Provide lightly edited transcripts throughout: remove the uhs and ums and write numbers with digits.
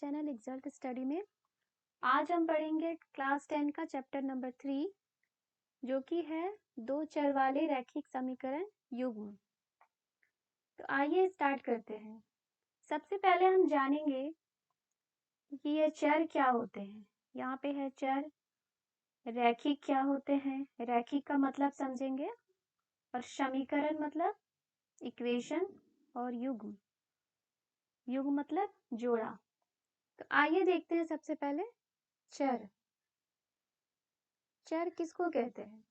Channel एग्जल्ट study में। आज हम पढ़ेंगे क्लास 10 का चैप्टर नंबर 3 जो कि है दो चर वाले रैखिक समीकरण युग्म। तो आइए स्टार्ट करते हैं। सबसे पहले हम जानेंगे कि ये चर क्या होते हैं। यहाँ पे है चर। रैखिक क्या होते हैं, रैखिक का मतलब समझेंगे, और समीकरण मतलब इक्वेशन, और युग्म, युग्म मतलब जोड़ा। तो आइए देखते हैं सबसे पहले चर। चर किसको कहते हैं?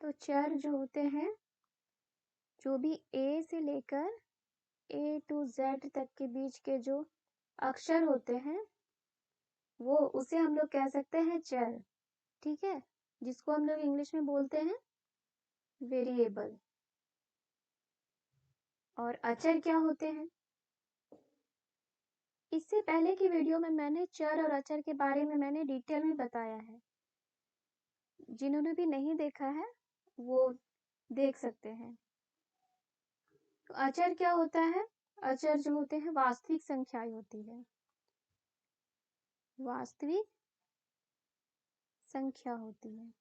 तो चर जो होते हैं, जो भी ए से लेकर ए टू जेड तक के बीच के जो अक्षर होते हैं वो उसे हम लोग कह सकते हैं चर। ठीक है, जिसको हम लोग इंग्लिश में बोलते हैं वेरिएबल। और अचर क्या होते हैं? इससे पहले की वीडियो में मैंने चर और अचर के बारे में मैंने डिटेल में बताया है। जिन्होंने भी नहीं देखा है वो देख सकते हैं। तो अचर क्या होता है? अचर जो होते हैं वास्तविक संख्याएं होती है, वास्तविक संख्या होती है।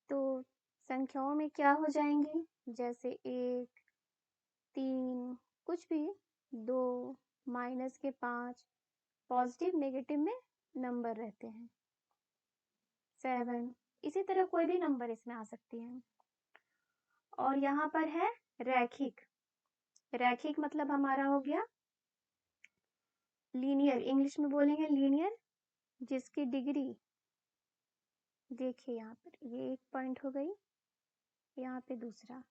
तो संख्याओं में क्या हो जाएंगी, जैसे 1, 3, कुछ भी, 2, -5, पॉजिटिव नेगेटिव में नंबर रहते हैं, 7, इसी तरह कोई भी नंबर इसमें आ सकती है। और यहाँ पर है रैखिक। रैखिक मतलब हमारा हो गया लीनियर, इंग्लिश में बोलेंगे लीनियर, जिसकी डिग्री, देखिए यहाँ पर ये एक पॉइंट हो गई, यहाँ पे दूसरा,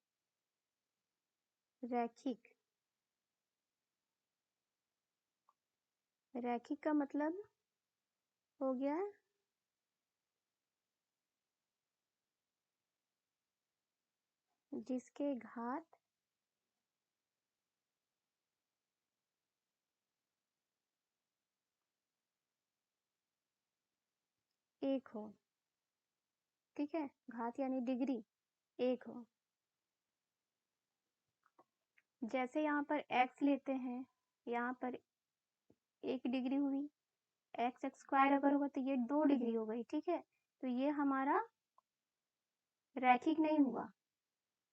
रैखिक। रैखिक का मतलब हो गया जिसके घात एक हो। ठीक है, घात यानी डिग्री एक हो। जैसे यहाँ पर x लेते हैं, यहाँ पर 1 डिग्री हुई, x स्क्वायर अगर होगा तो ये 2 डिग्री हो गई। ठीक है, तो ये हमारा रैखिक नहीं हुआ।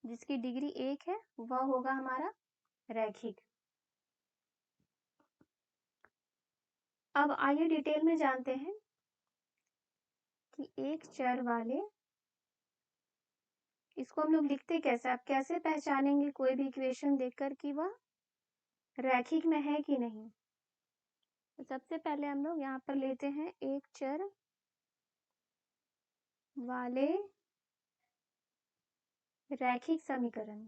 जिसकी डिग्री 1 है वह होगा हमारा रैखिक। अब आइए डिटेल में जानते हैं कि एक चर वाले, इसको हम लोग लिखते कैसे, आप कैसे पहचानेंगे कोई भी इक्वेशन देखकर कि वह रैखिक में है कि नहीं। तो सबसे पहले हम लोग यहाँ पर लेते हैं एक चर वाले रैखिक समीकरण।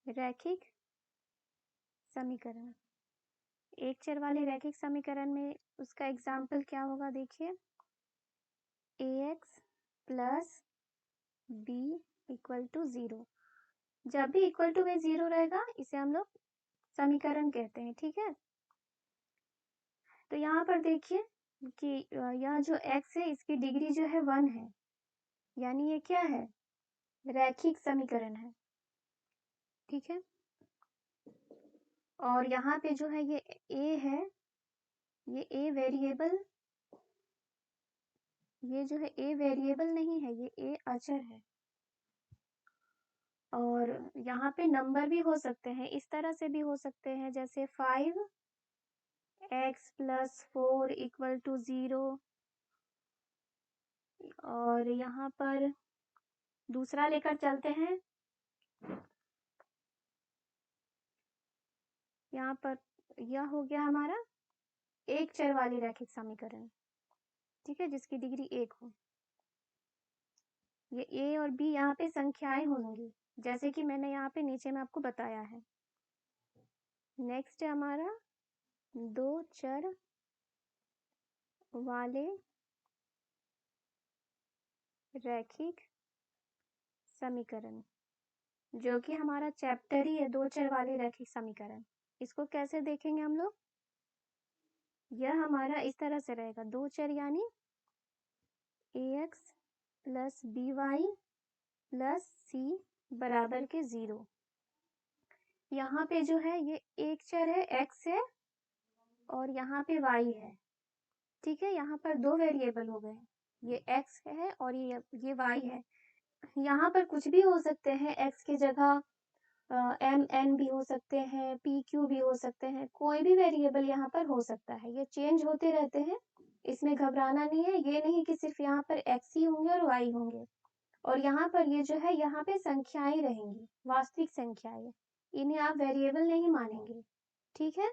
रैखिक समीकरण, एक चर वाले रैखिक समीकरण में उसका एग्जाम्पल क्या होगा, देखिए ax plus b equal to 0। जब भी इक्वल टू में 0 रहेगा इसे हम लोग समीकरण कहते हैं। ठीक है, तो यहाँ पर देखिए कि यह जो x है इसकी डिग्री जो है 1 है, यानी ये क्या है, रैखिक समीकरण है। ठीक है, और यहाँ पे जो है ये a है, ये a वेरिएबल, ये जो है a वेरिएबल नहीं है, ये a अचर है। और यहाँ पे नंबर भी हो सकते हैं, इस तरह से भी हो सकते हैं, जैसे 5x + 4 इक्वल टू 0। और यहाँ पर दूसरा लेकर चलते हैं, यहाँ पर यह हो गया हमारा एक चर वाली रैखिक समीकरण। ठीक है, जिसकी डिग्री 1 हो। ये a और b यहाँ पे संख्याएं होंगी, जैसे कि मैंने यहाँ पे नीचे में आपको बताया है। नेक्स्ट है हमारा दो चर वाले रैखिक समीकरण, जो कि हमारा चैप्टर ही है दो चर वाले रैखिक समीकरण। इसको कैसे देखेंगे हम लोग, यह हमारा इस तरह से रहेगा, दो चर यानी ax + by + c बराबर के 0। यहाँ पे जो है ये एक चर है x है और यहाँ पे y है, ठीक है। यहाँ पर दो वेरिएबल हो गए, ये x है और ये y है। यहाँ पर कुछ भी हो सकते हैं, x की जगह m n भी हो सकते हैं, p q भी हो सकते हैं, कोई भी वेरिएबल यहाँ पर हो सकता है, ये चेंज होते रहते हैं, इसमें घबराना नहीं है। ये नहीं कि सिर्फ यहाँ पर x ही होंगे और y होंगे, और यहाँ पर ये जो है यहाँ पे संख्याएं रहेंगी, वास्तविक संख्याएं, इन्हें आप वेरिएबल नहीं मानेंगे, ठीक है।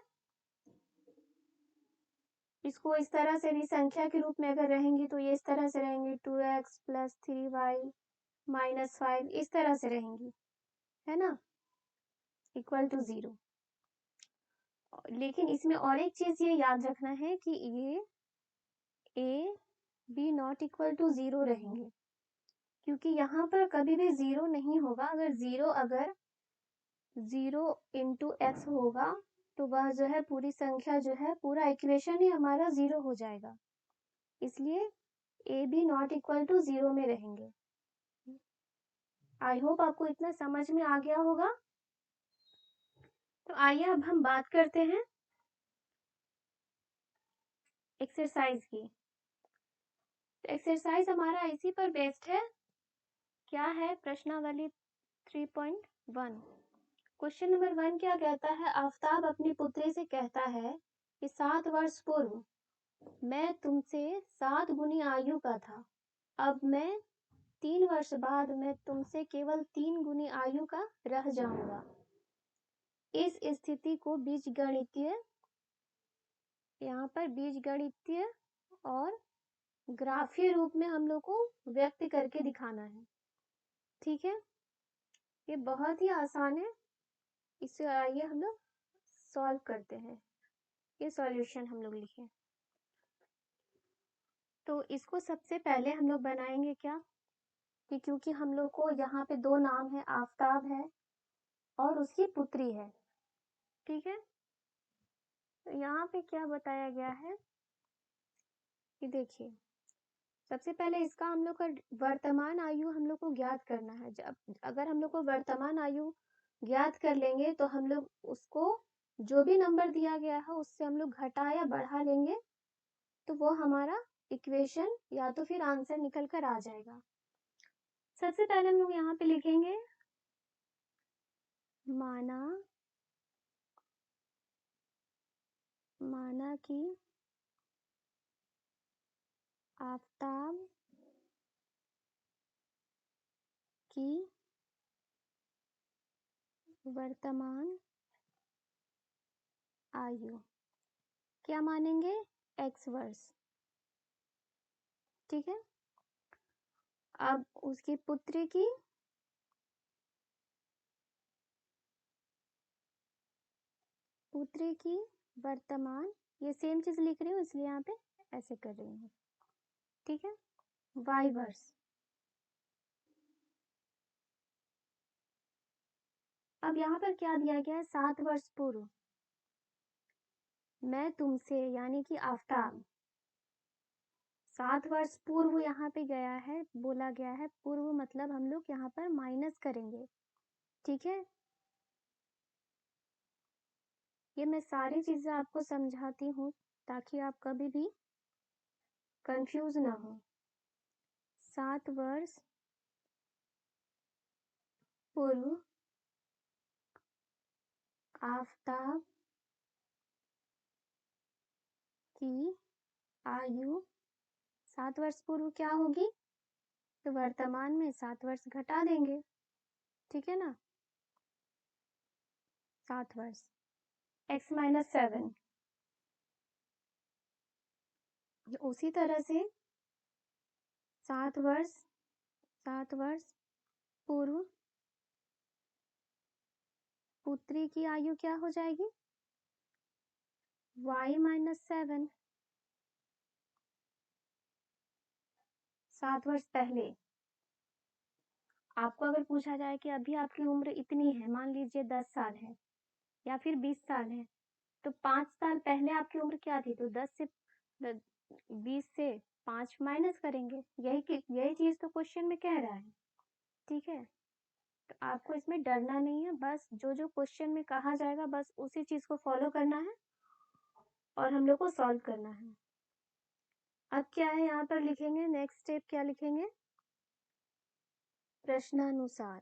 इसको इस तरह से भी संख्या के रूप में अगर रहेंगी तो ये इस तरह से रहेंगी 2x + 3y - 5, इस तरह से रहेंगी, है ना, = 0। लेकिन इसमें और एक चीज ये याद रखना है कि ये a b ≠ 0 रहेंगे, क्योंकि यहाँ पर कभी भी 0 नहीं होगा। अगर 0 × x होगा तो वह जो है पूरी संख्या जो है, पूरा इक्वेशन ही हमारा 0 हो जाएगा, इसलिए a b ≠ 0 में रहेंगे। आई होप आपको इतना समझ में आ गया होगा। तो आइए अब हम बात करते हैं एक्सरसाइज की। तो एक्सरसाइज हमारा इसी पर बेस्ड है। क्या है? प्रश्नावली 3.1। क्वेश्चन नंबर 1 क्या कहता है? आफताब अपनी पुत्री से कहता है कि 7 वर्ष पूर्व मैं तुमसे 7 गुनी आयु का था, अब मैं 3 वर्ष बाद मैं तुमसे केवल 3 गुनी आयु का रह जाऊंगा। इस स्थिति को बीजगणितीय, यहाँ पर बीजगणितीय और ग्राफीय रूप में हम लोग को व्यक्त करके दिखाना है, ठीक है। ये बहुत ही आसान है, इसे आइए हम लोग सॉल्व करते हैं। ये सॉल्यूशन हम लोग लिखें तो इसको सबसे पहले हम लोग बनाएंगे क्या कि क्योंकि हम लोग को यहाँ पे दो नाम है, आफताब है और उसकी पुत्री है, ठीक है। तो यहाँ पे क्या बताया गया है कि देखिए, सबसे पहले इसका हम लोग का वर्तमान आयु हम लोग को ज्ञात करना है। जब अगर हम लोग को वर्तमान आयु ज्ञात कर लेंगे तो हम लोग उसको जो भी नंबर दिया गया है उससे हम लोग घटा या बढ़ा लेंगे, तो वो हमारा इक्वेशन या तो फिर आंसर निकल कर आ जाएगा। सबसे पहले हम लोग यहाँ पे लिखेंगे माना कि आफताब की वर्तमान आयु, क्या मानेंगे? x वर्ष, ठीक है। अब उसकी पुत्री की वर्तमान, ये सेम चीज लिख रही हूँ इसलिए यहाँ पे ऐसे कर रही हूँ, ठीक है, y वर्ष। अब यहाँ पर क्या दिया गया है? 7 वर्ष पूर्व मैं तुमसे, यानी कि आफताब 7 वर्ष पूर्व यहाँ पे गया है, बोला गया है। पूर्व मतलब हम लोग यहाँ पर माइनस करेंगे, ठीक है। ये मैं सारी चीजें आपको समझाती हूँ ताकि आप कभी भी कंफ्यूज ना हो। 7 वर्ष पूर्व आफताब की आयु, 7 वर्ष पूर्व क्या होगी? तो वर्तमान में 7 वर्ष घटा देंगे, ठीक है ना। 7 वर्ष x - 7। उसी तरह से 7 वर्ष पूर्व पुत्री की आयु क्या हो जाएगी? y - 7, 7 वर्ष पहले। आपको अगर पूछा जाए कि अभी आपकी उम्र इतनी है, मान लीजिए 10 साल है या फिर 20 साल है, तो 5 साल पहले आपकी उम्र क्या थी? तो 20 से 5 माइनस करेंगे। यही चीज तो क्वेश्चन में कह रहा है, ठीक है। तो आपको इसमें डरना नहीं है, बस जो जो क्वेश्चन में कहा जाएगा बस उसी चीज को फॉलो करना है और हम लोग को सॉल्व करना है। अब क्या है यहाँ पर लिखेंगे, नेक्स्ट स्टेप क्या लिखेंगे, प्रश्नानुसार।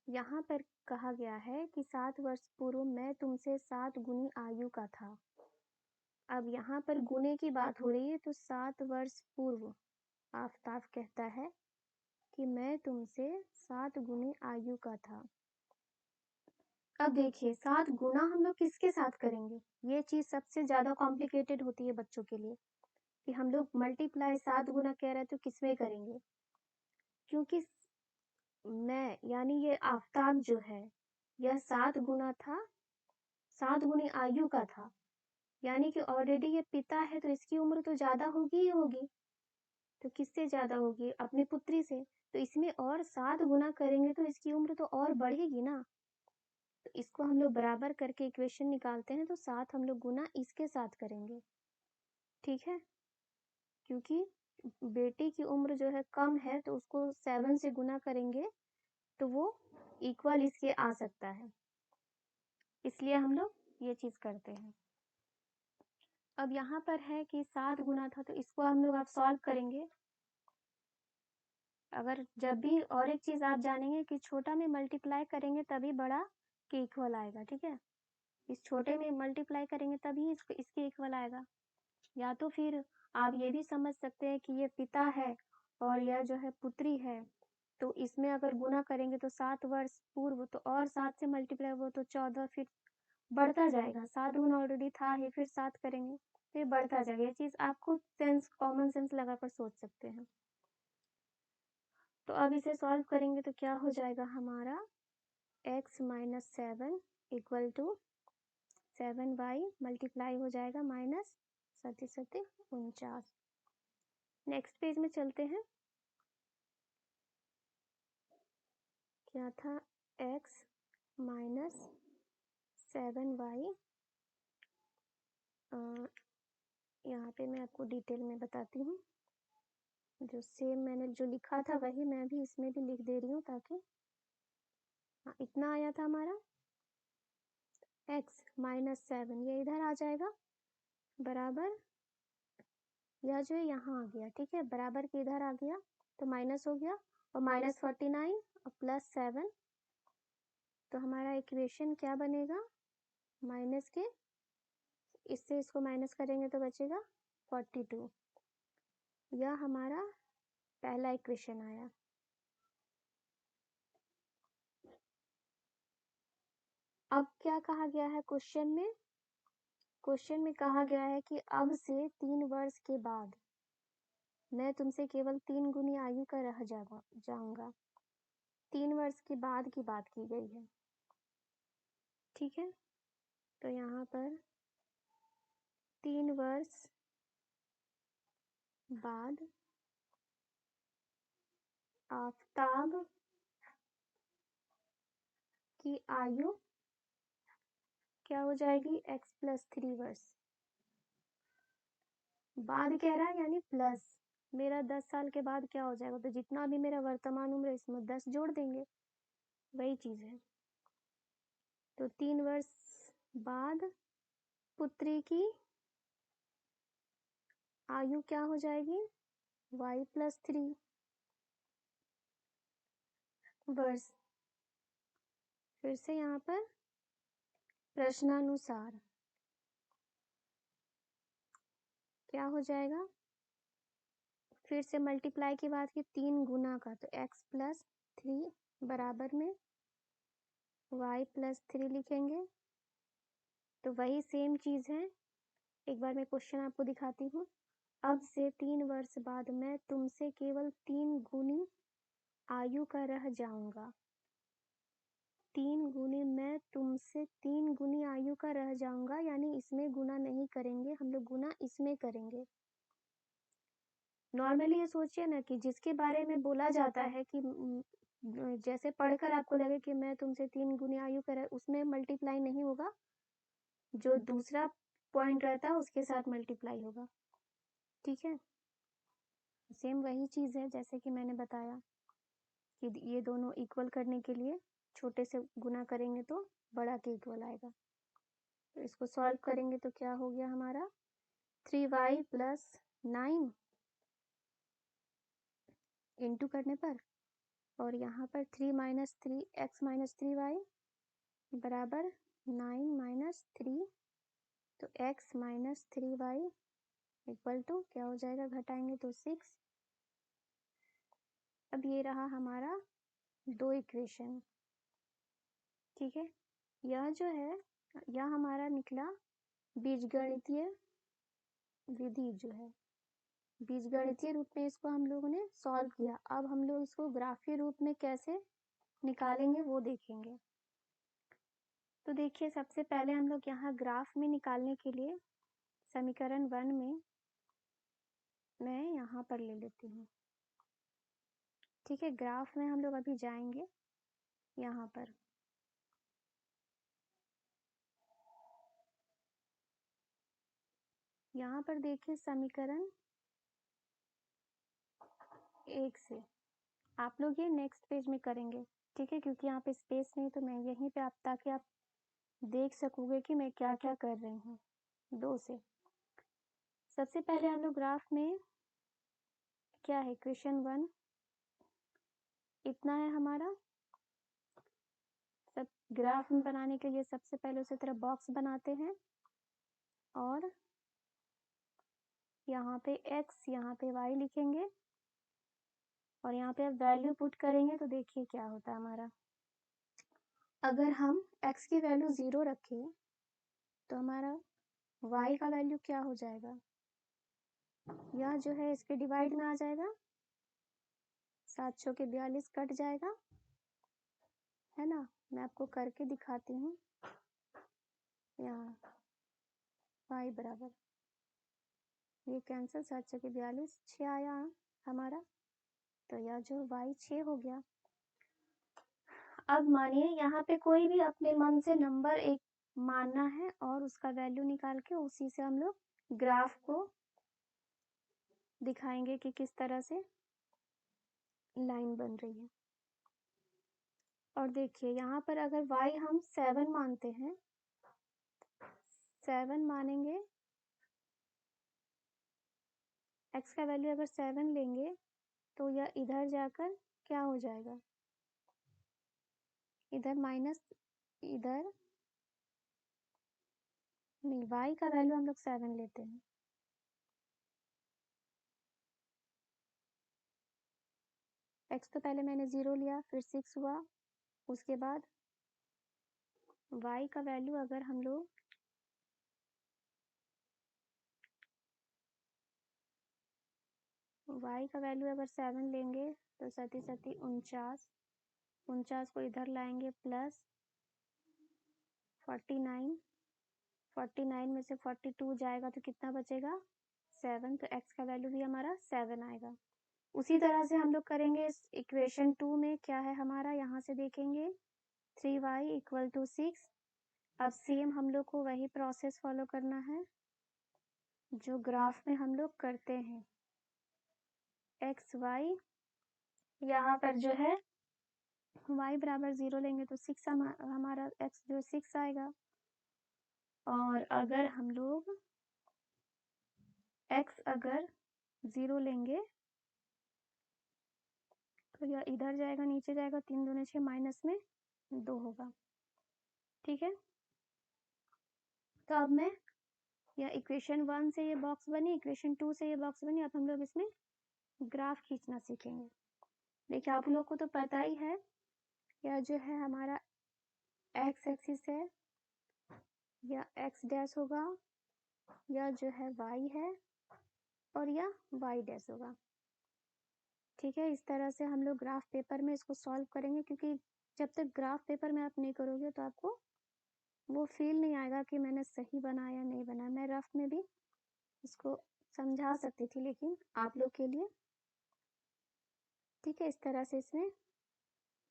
यहाँ पर कहा गया है कि 7 वर्ष पूर्व मैं तुमसे 7 गुनी आयु का था। अब यहाँ पर गुने की बात हो रही है, तो 7 वर्ष पूर्व आफताब कहता है कि मैं तुमसे 7 गुनी आयु का था। अब देखिए 7 गुना हम लोग किसके साथ करेंगे, ये चीज सबसे ज्यादा कॉम्प्लिकेटेड होती है बच्चों के लिए कि हम लोग मल्टीप्लाई 7 गुना कह रहे हैं तो किसमें करेंगे, क्योंकि मैं यानी ये आफताब जो है यह 7 गुना था, 7 गुनी आयु का था, यानी कि ऑलरेडी ये पिता है तो इसकी उम्र तो ज्यादा होगी ही होगी। तो किससे ज्यादा होगी, अपनी पुत्री से। तो इसमें और 7 गुना करेंगे तो इसकी उम्र तो और बढ़ेगी ना। तो इसको हम लोग बराबर करके इक्वेशन निकालते हैं, तो 7 हम लोग गुना इसके साथ करेंगे, ठीक है। क्योंकि बेटी की उम्र जो है कम है तो उसको 7 से गुना करेंगे तो वो इक्वल इसके आ सकता है, इसलिए हम लोग ये चीज करते हैं। अब यहाँ पर है कि 7 गुना था तो इसको हम लोग अब सॉल्व करेंगे। अगर जब भी, और एक चीज आप जानेंगे कि छोटा में मल्टीप्लाई करेंगे तभी बड़ा के इक्वल आएगा, ठीक है। इस छोटे में मल्टीप्लाई करेंगे तभी इसके इक्वल आएगा। या तो फिर आप ये भी समझ सकते हैं कि ये पिता है और यह जो है पुत्री है, तो इसमें अगर गुना करेंगे तो 7 वर्ष पूर्व, तो और 7 से मल्टीप्लाई हो तो 14, फिर बढ़ता जाएगा। 7 गुना ऑलरेडी था ही, फिर 7 करेंगे फिर बढ़ता जाएगा। ये चीज आपको सेंस, कॉमन सेंस लगाकर सोच सकते हैं। तो अब इसे सॉल्व करेंगे तो क्या हो जाएगा हमारा, x minus 7 equal to 7y multiply हो जाएगा माइनस 49। नेक्स्ट पेज में चलते हैं। क्या था, x माइनस 7y, यहाँ पे मैं आपको डिटेल में बताती हूँ। जो सेम मैंने जो लिखा था वही मैं भी इसमें भी लिख दे रही हूँ, ताकि हाँ इतना आया था हमारा x माइनस 7, ये इधर आ जाएगा बराबर, यह जो है यहाँ आ गया, ठीक है, बराबर के इधर आ गया तो माइनस हो गया, और माइनस 49 और प्लस 7, तो हमारा इक्वेशन क्या बनेगा, माइनस के, इससे इसको माइनस करेंगे तो बचेगा 42। यह हमारा पहला इक्वेशन आया। अब क्या कहा गया है क्वेश्चन में, क्वेश्चन में कहा गया है कि अब से 3 वर्ष के बाद मैं तुमसे केवल 3 गुनी आयु का रह जाऊंगा। 3 वर्ष के बाद की बात की गई है, ठीक है। तो यहाँ पर 3 वर्ष बाद आफताब की आयु क्या हो जाएगी, x प्लस 3 वर्ष। बाद कह रहा है यानी प्लस, मेरा 10 साल के बाद क्या हो जाएगा, तो जितना भी मेरा वर्तमान उम्र है इसमें 10 जोड़ देंगे, वही चीज है। तो 3 वर्ष बाद पुत्री की आयु क्या हो जाएगी, y प्लस 3 वर्ष। फिर से यहाँ पर प्रश्नानुसार क्या हो जाएगा, फिर से मल्टीप्लाई की बात की 3 गुना का, तो x प्लस 3 बराबर में y प्लस 3 लिखेंगे। तो वही सेम चीज है, एक बार मैं क्वेश्चन आपको दिखाती हूँ। अब से 3 वर्ष बाद मैं तुमसे केवल 3 गुनी आयु का रह जाऊंगा। 3 गुनी, मैं तुमसे 3 गुनी आयु का रह जाऊंगा, यानी इसमें गुना नहीं करेंगे हम लोग, गुना इसमें करेंगे। नॉर्मली ये सोचिए ना कि जिसके बारे में बोला जाता है कि जैसे पढ़कर आपको लगे कि मैं तुमसे 3 गुनी आयु का, उसमें मल्टीप्लाई नहीं होगा, जो दूसरा पॉइंट रहता है उसके साथ मल्टीप्लाई होगा, ठीक है। सेम वही चीज़ है जैसे कि मैंने बताया कि ये दोनों इक्वल करने के लिए छोटे से गुना करेंगे तो बड़ा के इक्वल आएगा। तो इसको सॉल्व करेंगे तो क्या हो गया हमारा 3y प्लस 9 इंटू करने पर, और यहाँ पर 3 माइनस 3 x माइनस 3y बराबर 9 माइनस 3, तो x minus 3y equal to क्या हो जाएगा, घटाएंगे तो 6। अब ये रहा हमारा दो इक्वेशन। ठीक है, यह जो है यह हमारा निकला बीजगणितीय विधि, जो है बीजगणितीय रूप में इसको हम लोगों ने सॉल्व किया। अब हम लोग इसको ग्राफीय रूप में कैसे निकालेंगे वो देखेंगे। तो देखिए, सबसे पहले हम लोग यहाँ ग्राफ में निकालने के लिए समीकरण 1 में मैं यहाँ पर ले लेती हूँ। ठीक है, ग्राफ में हम लोग अभी जाएंगे यहाँ पर। यहाँ पर देखिए समीकरण 1 से आप लोग ये नेक्स्ट पेज में करेंगे। ठीक है, क्योंकि यहाँ पे स्पेस नहीं, तो मैं यहीं पे आप ताकि आप देख सकोगे कि मैं क्या क्या कर रही हूँ। 2 से सबसे पहले हम लोग ग्राफ में क्या है, क्वेश्चन 1 इतना है हमारा। सब ग्राफ में बनाने के लिए सबसे पहले उसी तरह बॉक्स बनाते हैं, और यहाँ पे x यहाँ पे y लिखेंगे, और यहाँ पे अब वैल्यू पुट करेंगे तो देखिए क्या होता है हमारा। अगर हम x की वैल्यू 0 रखें तो हमारा y का वैल्यू क्या हो जाएगा, यह जो है इसके डिवाइड में आ जाएगा, 7 के 42 कट जाएगा, है ना। मैं आपको करके दिखाती हूँ। यहाँ y बराबर ये कैंसिल, 7 के 42 6 आया हमारा, तो यह जो y 6 हो गया। अब मानिए यहाँ पे कोई भी अपने मन से नंबर एक मानना है और उसका वैल्यू निकाल के उसी से हम लोग ग्राफ को दिखाएंगे कि किस तरह से लाइन बन रही है। और देखिए यहाँ पर अगर y हम 7 मानते हैं, 7 मानेंगे, x का वैल्यू अगर 7 लेंगे तो यह इधर जाकर क्या हो जाएगा, इधर माइनस, इधर नहीं, y का वैल्यू हम लोग 7 लेते हैं, x तो पहले मैंने 0 लिया, फिर 6 हुआ, उसके बाद y का वैल्यू अगर हम लोग y का वैल्यू अगर 7 लेंगे तो 7 7 49, 49 को इधर लाएंगे प्लस 49, 49 में से 42 जाएगा तो कितना बचेगा 7, तो x का वैल्यू भी हमारा 7 आएगा। उसी तरह से हम लोग करेंगे इस इक्वेशन 2 में। क्या है हमारा, यहाँ से देखेंगे 3y इक्वल टू 6। अब सेम हम लोग को वही प्रोसेस फॉलो करना है जो ग्राफ में हम लोग करते हैं। एक्स वाई, यहाँ पर जो है y बराबर 0 लेंगे तो 6 हमारा x जो 6 आएगा, और अगर हम लोग x अगर 0 लेंगे तो यह इधर जाएगा, नीचे जाएगा, 3 दूने 6, माइनस में 2 होगा। ठीक है, तो अब मैं यह इक्वेशन 1 से ये बॉक्स बनी, इक्वेशन 2 से ये बॉक्स बनी। अब हम लोग इसमें ग्राफ खींचना सीखेंगे। देखिए आप लोग को तो पता ही है, यह जो है हमारा x एक्सिस है, यह x डैश होगा, यह जो है y है, और यह y डैश होगा। ठीक है, इस तरह से हम लोग ग्राफ पेपर में इसको सॉल्व करेंगे, क्योंकि जब तक ग्राफ पेपर में आप नहीं करोगे तो आपको वो फील नहीं आएगा कि मैंने सही बनाया नहीं बनाया। मैं रफ में भी इसको समझा सकती थी, लेकिन आप लोग के लिए ठीक है, इस तरह से इसमें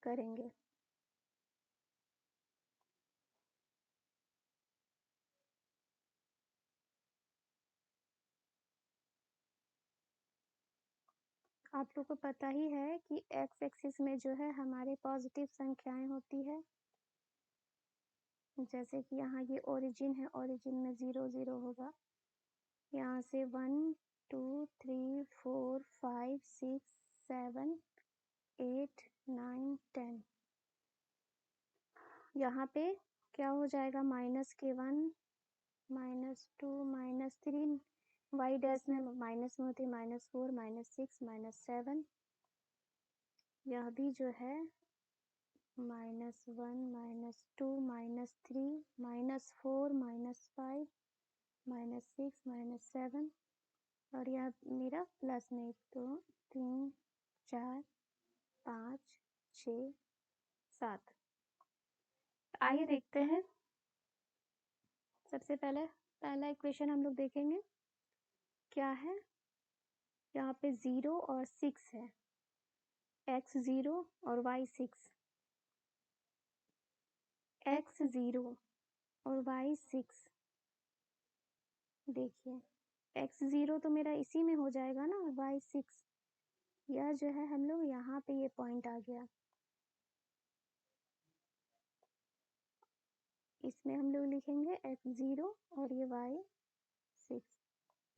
करेंगे। आप लोग को पता ही है कि एक्स एक्सिस में जो है हमारे पॉजिटिव संख्याएं होती है, जैसे कि यहाँ ये ओरिजिन है, ओरिजिन में 0 0 होगा, यहाँ से 1 2 3 4 5 6 7 8 9 10, यहाँ पे क्या हो जाएगा, -1 -2 -3, y डैश में माइनस में होती है -4 -6 -7, यह भी जो है -1 -2 -3 -4 -5 -6 -7, और यह मेरा प्लस में 1 2 3 4 5 6 7। आइए देखते हैं। सबसे पहला इक्वेशन हम लोग देखेंगे क्या है। यहाँ पे 0 और 6 है, x 0 और y 6, x 0 और y 6। देखिए x 0 तो मेरा इसी में हो जाएगा ना, y 6 यह जो है हम लोग यहाँ पे ये पॉइंट आ गया, इसमें हम लोग लिखेंगे x 0 और ये y 6।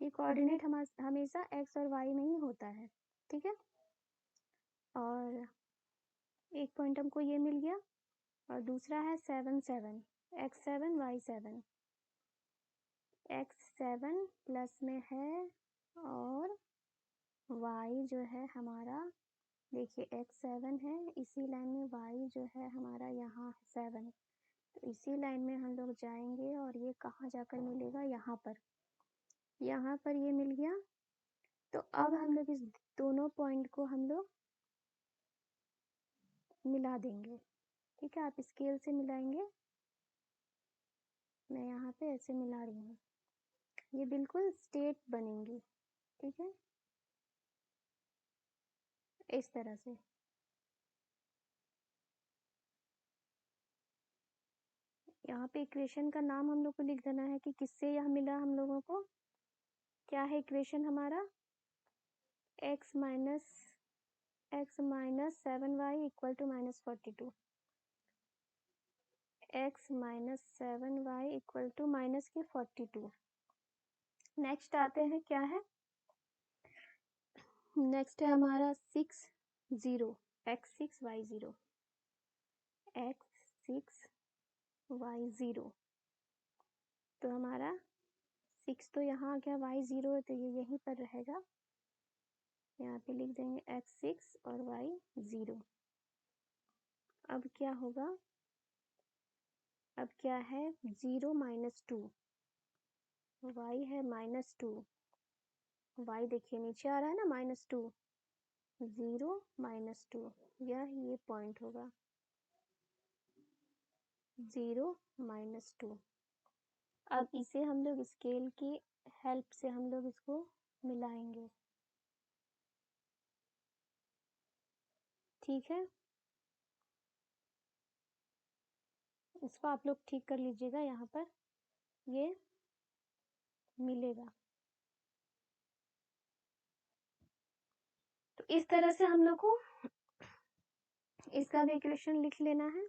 ये कोऑर्डिनेट हमेशा x और y में ही होता है, ठीक है। और एक पॉइंट हमको ये मिल गया, और दूसरा है 7 7, x 7 y 7, x 7 प्लस में है और y जो है हमारा, देखिए x 7 है, इसी लाइन में y जो है हमारा यहाँ 7, तो इसी लाइन में हम लोग जाएंगे और ये कहाँ जाकर मिलेगा, यहाँ पर ये मिल गया। तो अब हम लोग इस दोनों पॉइंट को हम लोग मिला देंगे, ठीक है। आप स्केल से मिलाएंगे, मैं यहाँ पे ऐसे मिला रही हूँ, ये बिल्कुल स्ट्रेट बनेंगी, ठीक है, इस तरह से। यहाँ पे इक्वेशन का नाम हम लोग को लिख देना है कि किससे यह मिला हम लोगों को। क्या है इक्वेशन हमारा, x minus 7y equal to -42, x minus 7y equal to -42। Next आते हैं, क्या है नेक्स्ट है हमारा 6 0, x 6 y 0, x 6 y 0, तो हमारा 6 तो यहाँ आ गया, y 0 है तो ये यहीं पर रहेगा, यहाँ पे लिख देंगे x 6 और y 0। अब क्या होगा, अब क्या है 0 -2, y है -2, y देखिए नीचे आ रहा है ना -2, 0 -2, ये पॉइंट होगा 0 -2। अब इसे हम लोग स्केल की हेल्प से हम लोग इसको मिलाएंगे, ठीक है। इसको आप लोग ठीक कर लीजिएगा, यहाँ पर ये मिलेगा। तो इस तरह से हम लोग को इसका भी इक्वेशन लिख लेना है,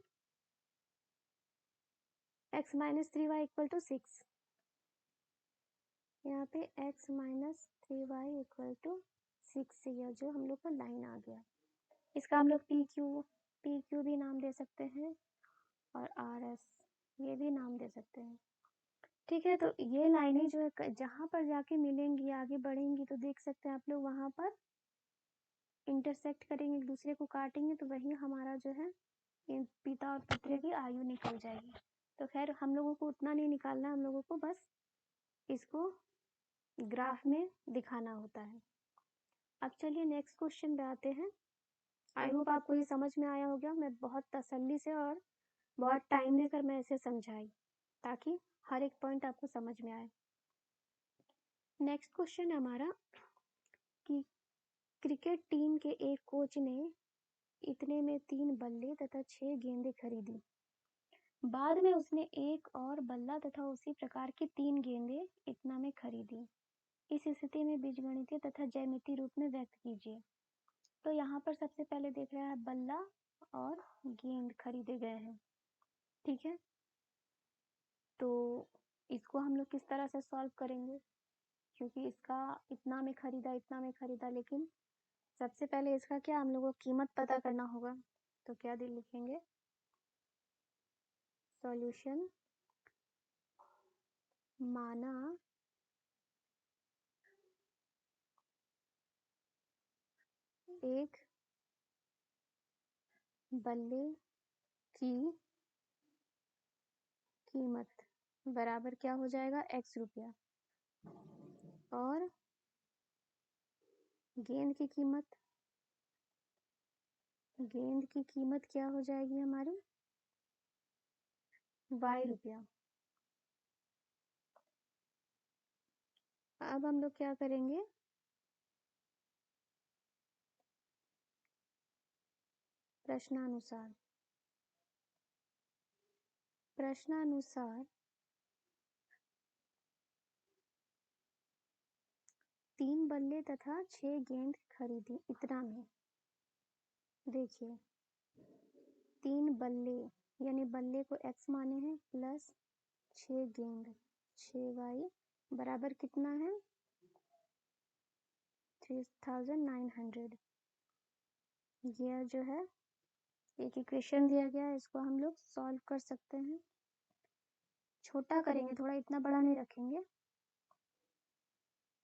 x minus 3y equal to 6, यहाँ पे x minus 3y equal to 6, यह जो हम लोग का लाइन आ गया। इसका हम लोग पी क्यू भी नाम दे सकते हैं और RS ये भी नाम दे सकते हैं, ठीक है। तो ये लाइनें जो है जहाँ पर जाके मिलेंगी, आगे बढ़ेंगी, तो देख सकते हैं आप लोग वहाँ पर इंटरसेक्ट करेंगे, एक दूसरे को काटेंगे, तो वही हमारा जो है पिता और पुत्र की आयु निकल जाएगी। तो खैर हम लोगों को उतना नहीं निकालना, हम लोगों को बस इसको ग्राफ में दिखाना होता है। अब चलिए नेक्स्ट क्वेश्चन पे आते हैं। आई होप आपको ये समझ में आया होगा, मैं बहुत तसल्ली से और बहुत टाइम लेकर मैं इसे समझाई ताकि हर एक पॉइंट आपको समझ में आए। नेक्स्ट क्वेश्चन है हमारा कि क्रिकेट टीम के एक कोच ने इतने में 3 बल्ले तथा 6 गेंदें खरीदी, बाद में उसने एक और बल्ला तथा उसी प्रकार की 3 गेंदें इतना में खरीदी। इस स्थिति में बीजगणितीय तथा ज्यामितीय रूप में व्यक्त कीजिए। तो यहाँ पर सबसे पहले देख रहा है बल्ला और गेंद खरीदे गए हैं, ठीक है। तो इसको हम लोग किस तरह से सॉल्व करेंगे, क्योंकि इसका इतना में खरीदा, लेकिन सबसे पहले इसका क्या हम लोगों को कीमत पता करना होगा। तो क्या लिखेंगे, सॉल्यूशन माना एक बल्ले की कीमत बराबर क्या हो जाएगा, x रुपया, और गेंद की कीमत क्या हो जाएगी हमारी, y रुपया। अब हम लोग क्या करेंगे, प्रश्नानुसार 3 बल्ले तथा 6 गेंद खरीदी, इतना में। देखिए 3 बल्ले यानी बल्ले को x माने हैं प्लस 6 गेंद 6y बराबर कितना है, 3900। यह जो है एक इक्वेशन दिया गया है, इसको हम लोग सॉल्व कर सकते हैं। छोटा करेंगे थोड़ा, इतना बड़ा नहीं रखेंगे।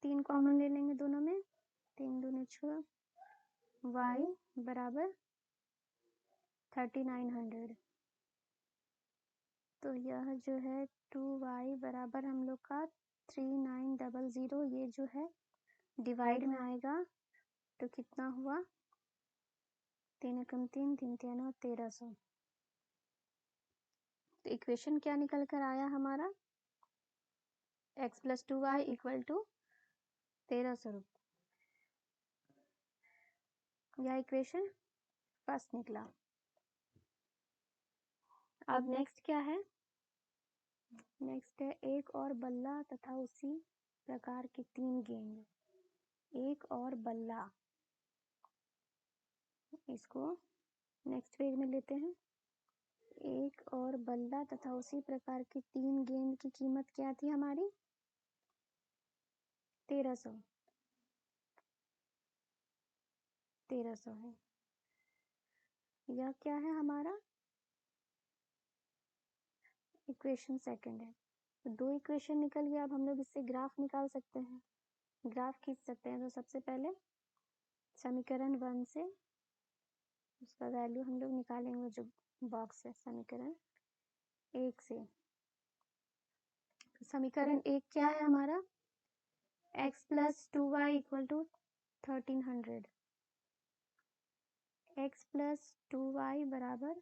3 कॉमन ले लेंगे दोनों में, 3 दूनी 6, y बराबर 3900। तो यह जो है 2y बराबर हम लोग का 3900, ये जो है डिवाइड में आएगा तो कितना हुआ, 3 एकम 3, 3 3 1300। तो इक्वेशन क्या निकल कर आया हमारा, x + 2y = 1300 रुपये। यह इक्वेशन फर्स्ट निकला। अब नेक्स्ट क्या है, नेक्स्ट है एक और बल्ला तथा उसी प्रकार की 3 गेंद। एक और बल्ला, इसको नेक्स्ट पेज में लेते हैं। एक और बल्ला तथा उसी प्रकार की 3 गेंद की कीमत क्या थी हमारी, 1300 है। यह क्या है हमारा, इक्वेशन सेकंड है। तो 2 इक्वेशन निकल गया। अब हम लोग इससे ग्राफ निकाल सकते हैं, ग्राफ खींच सकते हैं। तो सबसे पहले समीकरण 1 से उसका वैल्यू हम लोग निकालेंगे, जो बॉक्स है समीकरण 1 से। समीकरण 1 क्या है हमारा, x + 2y = 1300, x + 2y बराबर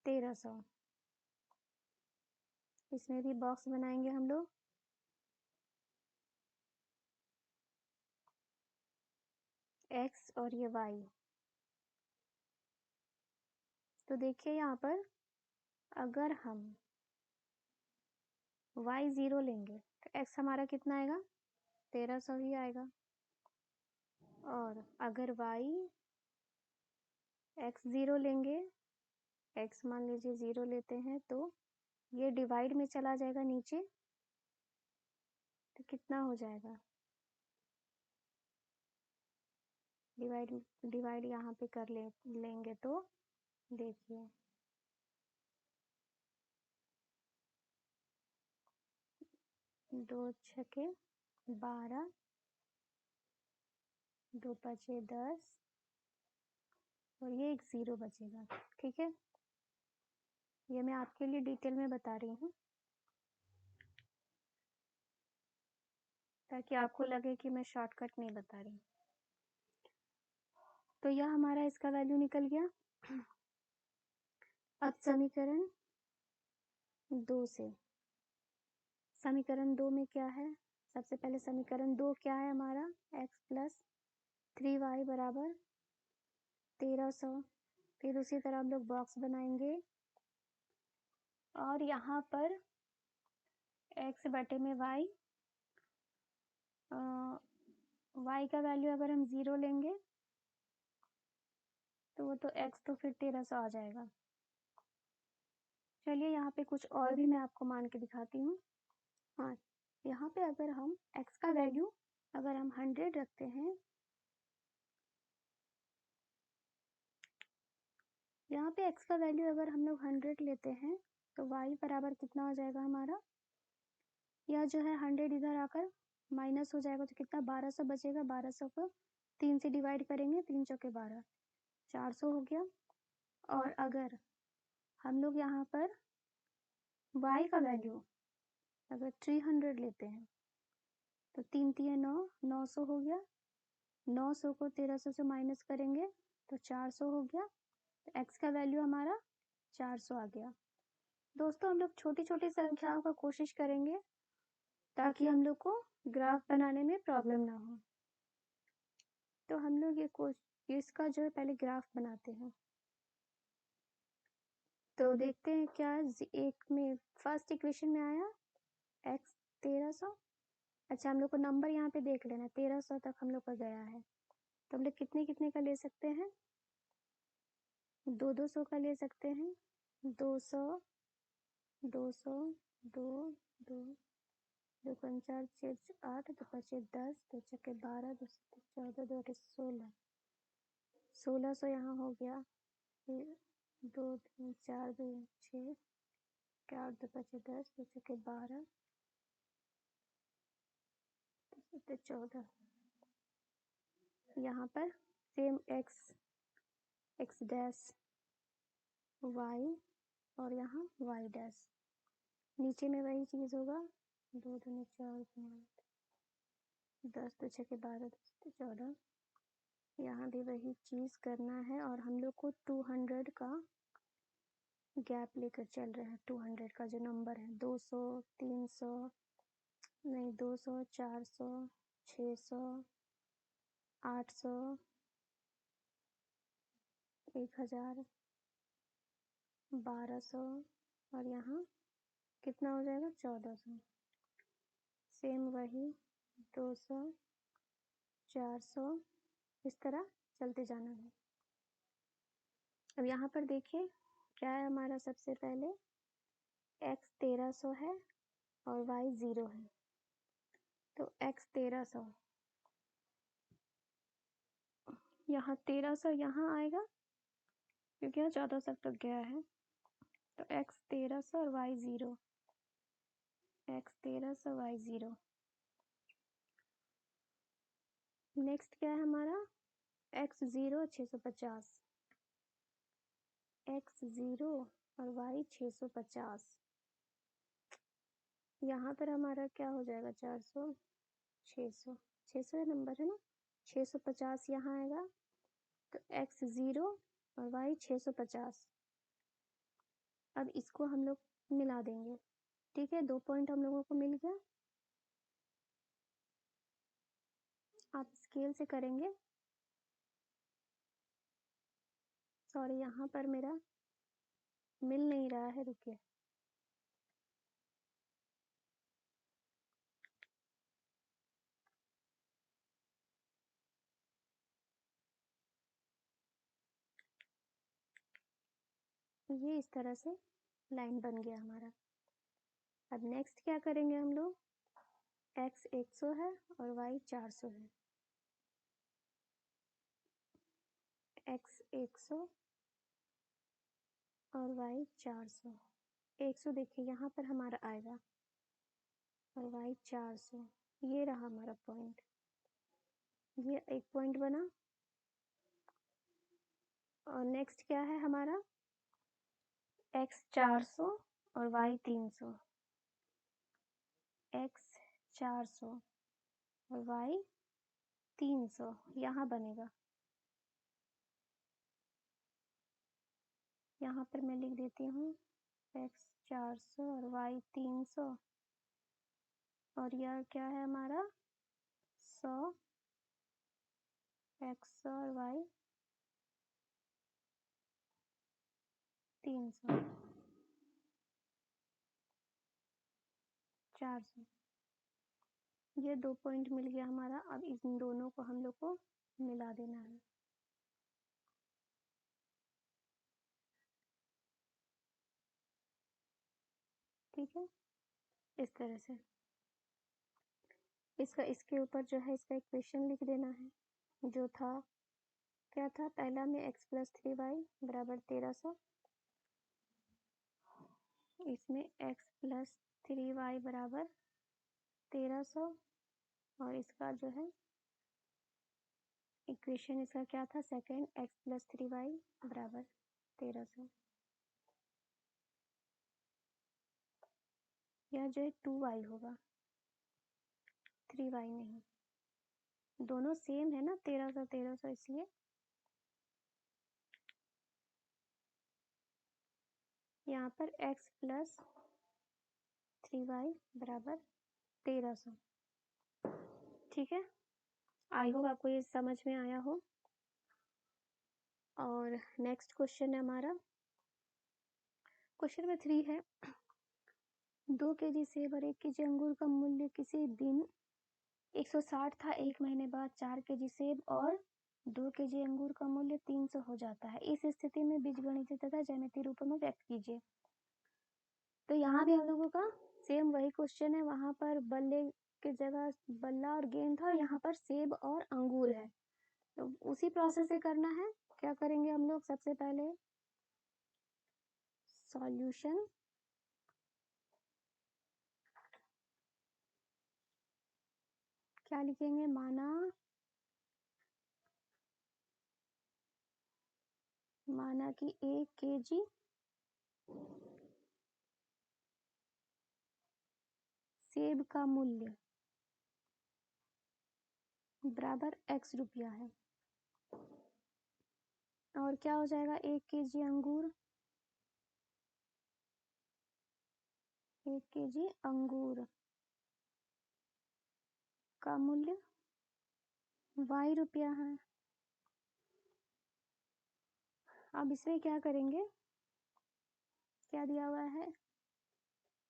1300। इसमें भी बॉक्स बनाएंगे हम लोग। x और ये y। तो देखिए यहाँ पर अगर हम y 0 लेंगे तो x हमारा कितना आएगा, 1300 ही आएगा। और अगर y x 0 लेंगे, x मान लीजिए 0 लेते हैं, तो ये डिवाइड में चला जाएगा नीचे, तो कितना हो जाएगा, डिवाइड यहाँ पे कर लेंगे तो देखिए 2 छके 12, 2 पचे 10 और ये एक 0 बचेगा, ठीक है। ये मैं आपके लिए डिटेल में बता रही हूँ ताकि आपको लगे कि मैं शॉर्टकट नहीं बता रही। तो यह हमारा इसका वैल्यू निकल गया। अब समीकरण 2 से, समीकरण 2 में क्या है, सबसे पहले समीकरण 2 क्या है हमारा, x + 3y बराबर 1300। फिर उसी तरह हम लोग बॉक्स बनाएंगे और यहाँ पर x बटे में y y का वैल्यू अगर हम 0 लेंगे तो वो तो x तो फिर 1300 आ जाएगा। चलिए यहाँ पे कुछ और भी मैं आपको मान के दिखाती हूँ। हाँ, यहाँ पे अगर हम x का वैल्यू अगर हम 100 रखते हैं, यहाँ पे x का वैल्यू अगर हम लोग 100 लेते हैं तो y बराबर कितना हो जाएगा हमारा, यह जो है 100 इधर आकर माइनस हो जाएगा तो कितना 1200 बचेगा। 1200 को 3 से डिवाइड करेंगे, 3 चौके 12, 400 हो गया। और अगर हम लोग यहाँ पर y का वैल्यू अगर 300 लेते हैं तो 3 3 9, 900 हो गया। 900 को 1300 से माइनस करेंगे तो 400 हो गया। तो x का वैल्यू हमारा 400 आ गया। दोस्तों हम लोग छोटी छोटी संख्याओं का कोशिश करेंगे ताकि हम लोग को ग्राफ बनाने में प्रॉब्लम ना हो। तो हम लोग इसका जो है पहले ग्राफ बनाते हैं। तो देखते हैं क्या एक में फर्स्ट इक्वेशन में आया x 1300। अच्छा, हम लोग को नंबर यहाँ पे देख लेना, 1300 तक हम लोग का गया है। तो हम लोग कितने कितने का ले सकते हैं, 200 का ले सकते हैं। 200, 200, 2, 2, 2 4 6 8, 2 5 10, 2 6 12, 2 7 14, 2 16, 1600 यहाँ हो गया। 2 3 4 2 6 8 2 5 10, 2 6 12, 2 7 14। यहाँ पर सेम x डैश y और यहाँ y डैश, नीचे में वही चीज होगा। 2 2 4 10, 2 6 12, 2 7 14। यहाँ भी वही चीज करना है और हम लोग को 200 का गैप लेकर चल रहे हैं। 200 का जो नंबर है, 200, 300 नहीं, 200, 400, 600, 800, 1000, 1200 और यहाँ कितना हो जाएगा 1400। सेम वही 200, 400, इस तरह चलते जाना है। अब यहाँ पर देखिए क्या है हमारा, सबसे पहले x 1300 है और y 0 है। तो x 1300, यहाँ 1300 यहाँ आएगा क्योंकि यहाँ 1400 तक गया है। तो x 1300 और y 0, x 1300 y 0। नेक्स्ट क्या है हमारा, x 0 650, x 0 और y 650। यहाँ पर हमारा क्या हो जाएगा, 400, 600, 600 नंबर है ना, 650 यहाँ आएगा। तो x 0 और y 650। अब इसको हम लोग मिला देंगे, ठीक है। 2 पॉइंट हम लोगों को मिल गया। आप स्केल से करेंगे, सॉरी यहाँ पर मेरा मिल नहीं रहा है, रुकिए। ये इस तरह से लाइन बन गया हमारा। अब नेक्स्ट क्या करेंगे हम लोग, x 100 है और y 400 है। x 100 और y 400। 100 देखिए यहाँ पर हमारा आएगा और y 400, ये रहा हमारा पॉइंट, ये एक पॉइंट बना। और नेक्स्ट क्या है हमारा, x 400 और y 300, x 400 और y 300 यहाँ बनेगा। यहाँ पर मैं लिख देती हूँ x 400 और y 300 और यह क्या है हमारा 100, x और y 300, 400। ये 2 पॉइंट मिल गया हमारा। अब इन दोनों को हम लोग को मिला देना है। ठीक है, इस तरह से इसके ऊपर जो है इसका इक्वेशन लिख देना है, जो था क्या था, पहला में x प्लस 3y बराबर 1300, इसमें x प्लस 3y बराबर 1300, और इसका जो है इक्वेशन इसका क्या था, सेकेंड x प्लस 3y बराबर 1300। यह जो है 2y होगा, 3y नहीं, दोनों सेम है ना, 1300 इसलिए यहाँ पर x प्लस 3y बराबर 1300। ठीक है, आई होप आपको ये समझ में आया हो। और नेक्स्ट क्वेश्चन है हमारा, क्वेश्चन नंबर 3 है, 2 kg सेब और 1 kg अंगूर का मूल्य किसी दिन 160 था, एक महीने बाद 4 kg सेब और 2 kg अंगूर का मूल्य 300 हो जाता है। इस स्थिति में बीजगणितीय तथा ज्यामितीय रूपों में व्यक्त कीजिए। तो यहाँ भी हम लोगों का सेम वही क्वेश्चन है, वहां पर बल्ले की जगह बल्ला और गेंद था, यहाँ पर सेब और अंगूर है, तो उसी प्रोसेस से करना है। क्या करेंगे हम लोग, सबसे पहले सॉल्यूशन, क्या लिखेंगे, माना कि 1 kg सेब का मूल्य बराबर x रुपया है, और क्या हो जाएगा, 1 kg अंगूर, 1 kg अंगूर का मूल्य y रुपया है। अब इसमें क्या करेंगे, क्या दिया हुआ है,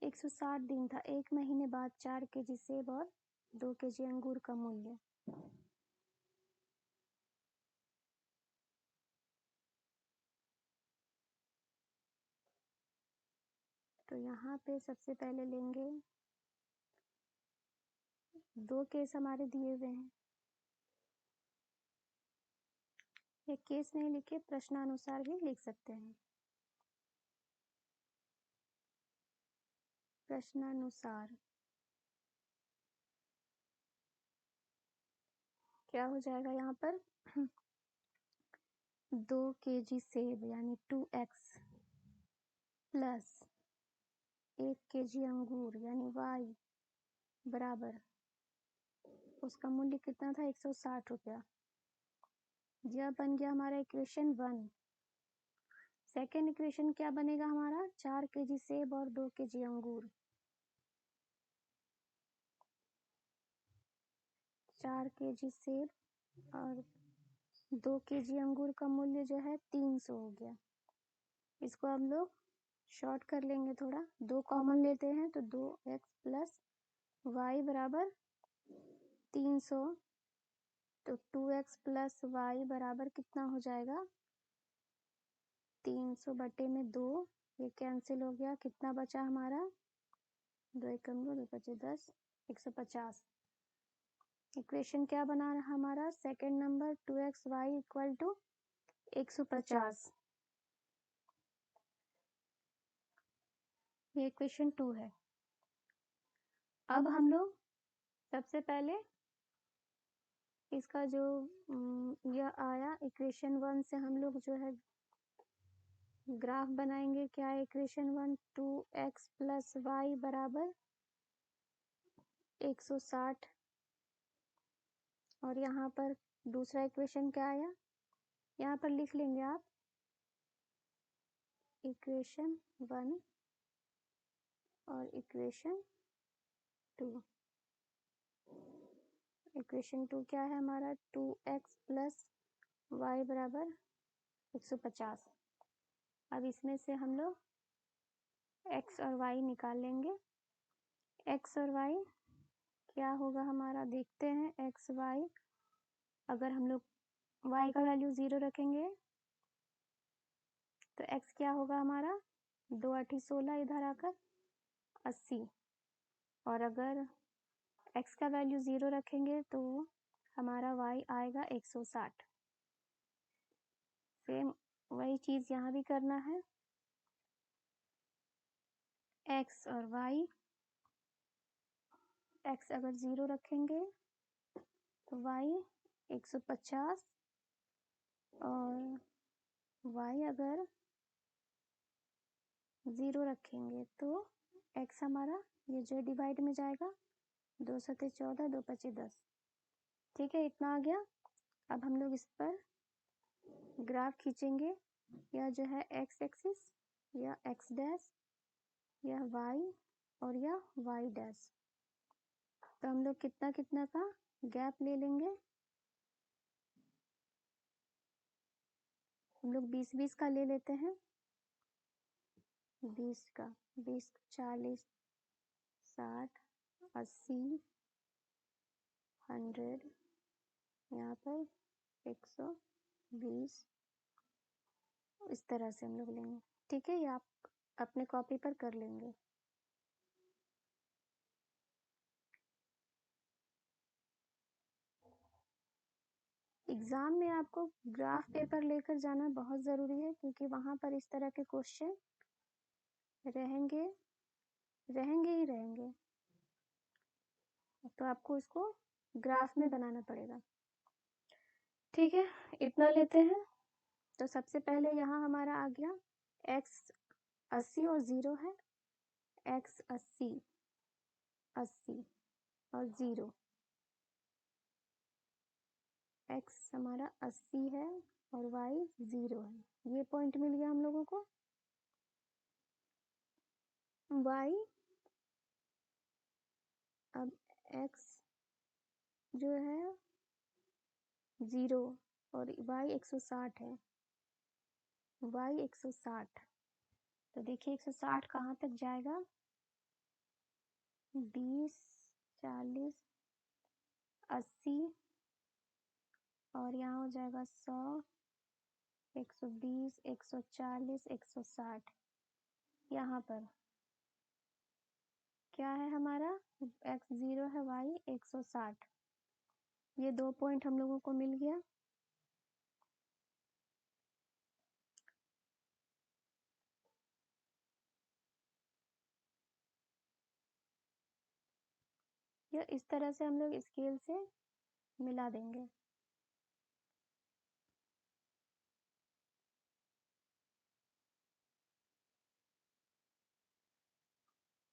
160 दिन था, एक महीने बाद 4 kg सेब और 2 kg अंगूर का मूल्य। तो यहाँ पे सबसे पहले लेंगे, 2 केस हमारे दिए हुए हैं, ये केस नहीं लिखे, प्रश्नानुसार भी लिख सकते हैं। प्रश्नानुसार क्या हो जाएगा यहाँ पर, 2 kg सेब यानी 2x प्लस 1 kg अंगूर यानी y बराबर, उसका मूल्य कितना था, 160 रुपया। यह बन गया हमारा इक्वेशन 1। सेकेंड इक्वेशन क्या बनेगा हमारा, 4 kg सेब और 2 kg अंगूर, 4 kg सेब और 2 kg अंगूर का मूल्य जो है 300 हो गया। इसको हम लोग शॉर्ट कर लेंगे थोड़ा, 2 कॉमन लेते हैं तो 2x प्लस y बराबर 300, तो 2x प्लस y बराबर कितना हो जाएगा, 300 बटे में 2, ये कैंसिल हो गया, कितना बचा हमारा, 2 एकम 2 बचे 10, 150। इक्वेशन क्या बना रहा हमारा, second number 2xy equal to 150, ये इक्वेशन 2 है। अब हम लोग सबसे पहले इसका जो यह आया इक्वेशन 1 से हम लोग जो है ग्राफ बनाएंगे। क्या है इक्वेशन 1, 2x प्लस वाई बराबर 160, और यहाँ पर दूसरा इक्वेशन क्या आया, यहाँ पर लिख लेंगे आप, इक्वेशन 1 और इक्वेशन 2। इक्वेशन 2 क्या है हमारा, 2x प्लस वाई बराबर 150। अब इसमें से हम लोग x और y निकाल लेंगे। x और y क्या होगा हमारा, देखते हैं। एक्स वाई, अगर हम लोग y का वैल्यू 0 रखेंगे तो x क्या होगा हमारा, 2 8 16 इधर आकर 80, और अगर x का वैल्यू 0 रखेंगे तो हमारा y आएगा 160। सेम वही चीज़ यहाँ भी करना है, x और y। x अगर 0 रखेंगे तो y 150, और y अगर 0 रखेंगे तो x हमारा, ये जो डिवाइड में जाएगा, 2 7 14, 2 5 10। ठीक है, इतना आ गया। अब हम लोग इस पर ग्राफ खींचेंगे, यह जो है x एक्सिस, यह x डैश, यह y और यह y डैश। तो हम लोग कितना कितना का गैप ले लेंगे, हम लोग 20-20 का ले लेते हैं, 20 का, 20 40 60 80 100, यहाँ पर 120, इस तरह से हम लोग लेंगे। ठीक है, ये आप अपने कॉपी पर कर लेंगे। एग्जाम में आपको ग्राफ पेपर लेकर जाना बहुत ज़रूरी है, क्योंकि वहाँ पर इस तरह के क्वेश्चन रहेंगे ही रहेंगे, तो आपको इसको ग्राफ में बनाना पड़ेगा। ठीक है, इतना लेते हैं। तो सबसे पहले यहाँ हमारा आ गया x 80 और 0 है, x 80 और 0, x हमारा 80 है और y 0 है। ये पॉइंट मिल गया हम लोगों को। y, अब x जो है 0 और y 160 है, y 160। तो देखिए 160 कहाँ तक जाएगा, 20 40 80, और यहाँ हो जाएगा 100 120 140 160। यहाँ पर क्या है हमारा, x 0 है, y 160। ये 2 पॉइंट हम लोगों को मिल गया। ये इस तरह से हम लोग स्केल से मिला देंगे।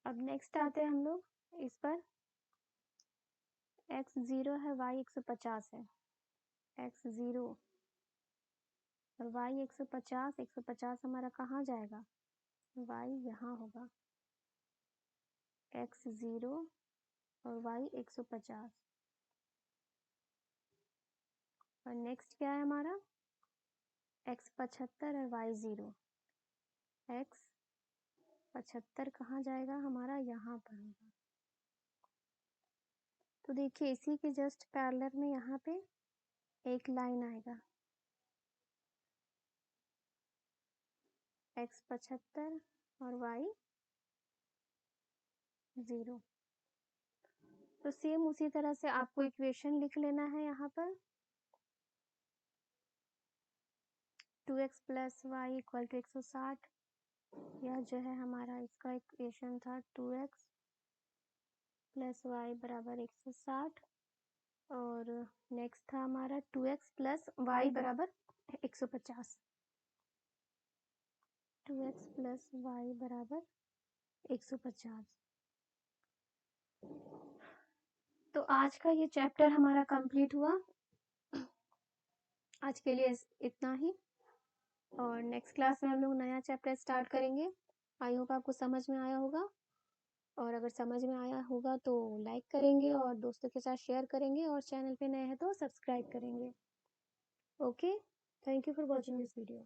अब नेक्स्ट आते हैं हम लोग इस पर, x 0 है, y 150 है, x 0 और y 150, 150 हमारा कहाँ जाएगा, y यहाँ होगा, x 0 और y 150। और नेक्स्ट क्या है हमारा, x 75 और y 0, x 75 कहाँ जाएगा हमारा, यहाँ पर होगा। तो देखिए इसी के जस्ट पैरेलल में यहाँ पे एक लाइन आएगा, x 75 और y 0। तो सेम उसी तरह से आपको इक्वेशन लिख लेना है यहाँ पर, 2x plus Y equal to 160। यह जो है हमारा इसका इक्वेशन था, 2x प्लस वाई बराबर 160, और नेक्स्ट था हमारा 2x प्लस वाई बराबर 150, 2x प्लस वाई बराबर 150। तो आज का ये चैप्टर हमारा कंप्लीट हुआ। आज के लिए इतना ही, और नेक्स्ट क्लास में हम लोग नया चैप्टर स्टार्ट करेंगे। आई होप आपको समझ में आया होगा, और अगर समझ में आया होगा तो लाइक करेंगे और दोस्तों के साथ शेयर करेंगे, और चैनल पे नए हैं तो सब्सक्राइब करेंगे। Okay, thank you for watching this video.